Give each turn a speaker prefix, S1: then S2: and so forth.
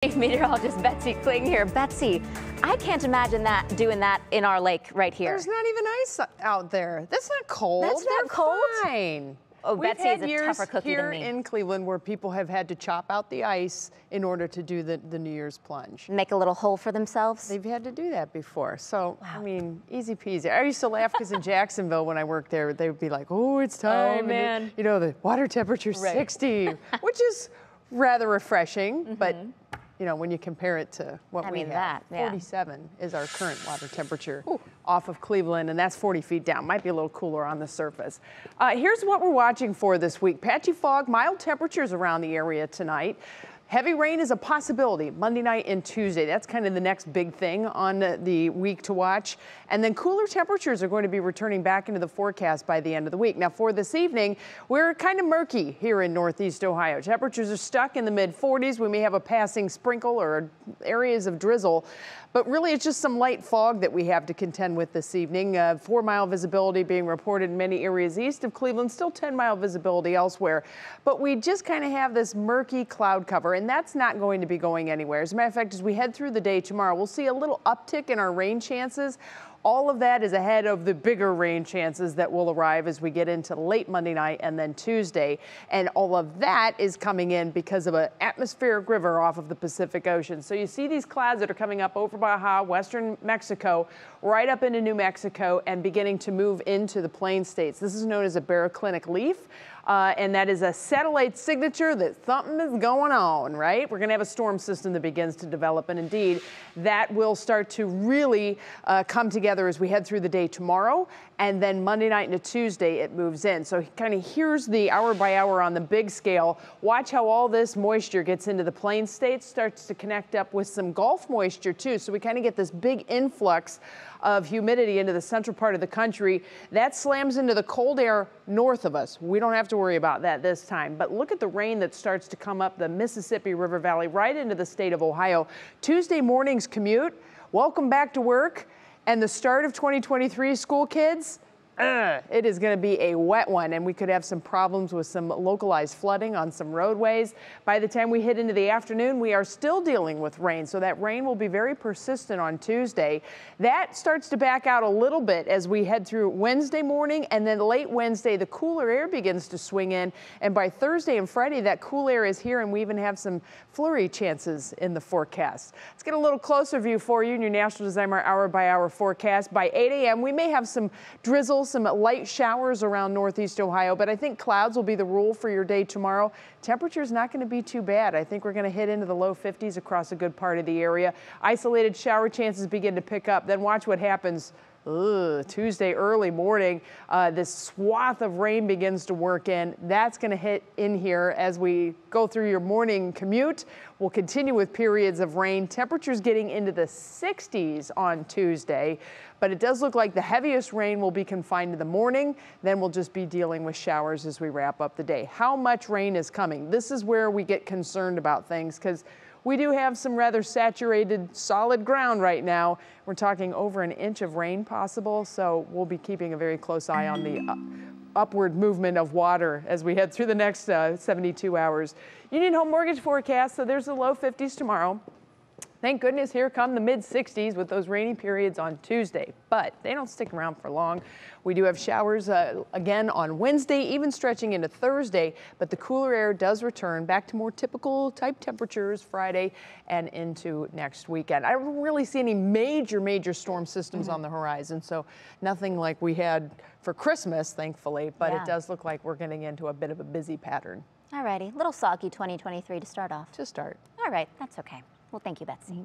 S1: Meteorologist Betsy Kling here. Betsy, I can't imagine doing that in our lake right here.
S2: There's not even ice out there. That's not cold.
S1: That's not cold?
S2: Fine.
S1: Oh,
S2: We've
S1: Betsy is
S2: had
S1: a
S2: years
S1: tougher cookie
S2: here
S1: than me.
S2: in Cleveland where people have had to chop out the ice in order to do the New Year's plunge.
S1: Make a little hole for themselves?
S2: They've had to do that before. So,
S1: Wow.
S2: I mean, easy peasy. I used to laugh because in Jacksonville when I worked there, they would be like, oh, it's time.
S1: Oh, man.
S2: And, you know, the water temperature's
S1: Right.
S2: 60, which is rather refreshing, but you know, when you compare it to what we have, 47 is our current water temperature off of Cleveland, and that's 40 feet down. Might be a little cooler on the surface. Here's what we're watching for this week. Patchy fog, mild temperatures around the area tonight. Heavy rain is a possibility Monday night and Tuesday. That's kind of the next big thing on the week to watch. And then cooler temperatures are going to be returning back into the forecast by the end of the week. Now for this evening, we're kind of murky here in Northeast Ohio. Temperatures are stuck in the mid 40s. We may have a passing sprinkle or areas of drizzle, but really it's just some light fog that we have to contend with this evening. 4-mile visibility being reported in many areas east of Cleveland, still 10-mile visibility elsewhere. But we just kind of have this murky cloud cover, and that's not going to be going anywhere. As a matter of fact, as we head through the day tomorrow, we'll see a little uptick in our rain chances. All of that is ahead of the bigger rain chances that will arrive as we get into late Monday night and then Tuesday. And all of that is coming in because of an atmospheric river off of the Pacific Ocean. So you see these clouds that are coming up over Baja, western Mexico, right up into New Mexico and beginning to move into the plain states. This is known as a baroclinic leaf. And that is a satellite signature that something is going on, right? We're going to have a storm system that begins to develop, and indeed, that will start to really come together as we head through the day tomorrow, and then Monday night into Tuesday, it moves in. So kind of here's the hour by hour on the big scale. Watch how all this moisture gets into the plain states, starts to connect up with some Gulf moisture too. So we kind of get this big influx of humidity into the central part of the country. That slams into the cold air north of us. We don't have to worry about that this time. But look at the rain that starts to come up the Mississippi River Valley right into the state of Ohio. Tuesday morning's commute, welcome back to work, and the start of 2023 school kids. It is going to be a wet one, and we could have some problems with some localized flooding on some roadways. By the time we hit into the afternoon, we are still dealing with rain, so that rain will be very persistent on Tuesday. That starts to back out a little bit as we head through Wednesday morning, and then late Wednesday, the cooler air begins to swing in, and by Thursday and Friday, that cool air is here, and we even have some flurry chances in the forecast. Let's get a little closer view for you in your National Designer hour-by-hour forecast. By 8 a.m., we may have some drizzles, some light showers around Northeast Ohio, but I think clouds will be the rule for your day tomorrow. Temperature's not going to be too bad. I think we're going to hit into the low 50s across a good part of the area. Isolated shower chances begin to pick up. Then watch what happens Tuesday early morning. This swath of rain begins to work in. That's going to hit in here as we go through your morning commute. We'll continue with periods of rain. Temperatures getting into the 60s on Tuesday, but it does look like the heaviest rain will be confined to the morning. Then we'll just be dealing with showers as we wrap up the day. How much rain is coming? This is where we get concerned about things because we do have some rather saturated solid ground right now. We're talking over an inch of rain possible, so we'll be keeping a very close eye on the upward movement of water as we head through the next 72 hours. Union Home Mortgage forecast, so there's the low 50s tomorrow. Thank goodness here come the mid 60s with those rainy periods on Tuesday, but they don't stick around for long. We do have showers again on Wednesday, even stretching into Thursday, but the cooler air does return back to more typical type temperatures Friday and into next weekend. I don't really see any major storm systems on the horizon, so nothing like we had for Christmas, thankfully, but it does look like we're getting into a bit of a busy pattern.
S1: All righty, little soggy 2023 to start off.
S2: To start.
S1: All right, that's okay. Well, thank you, Betsy.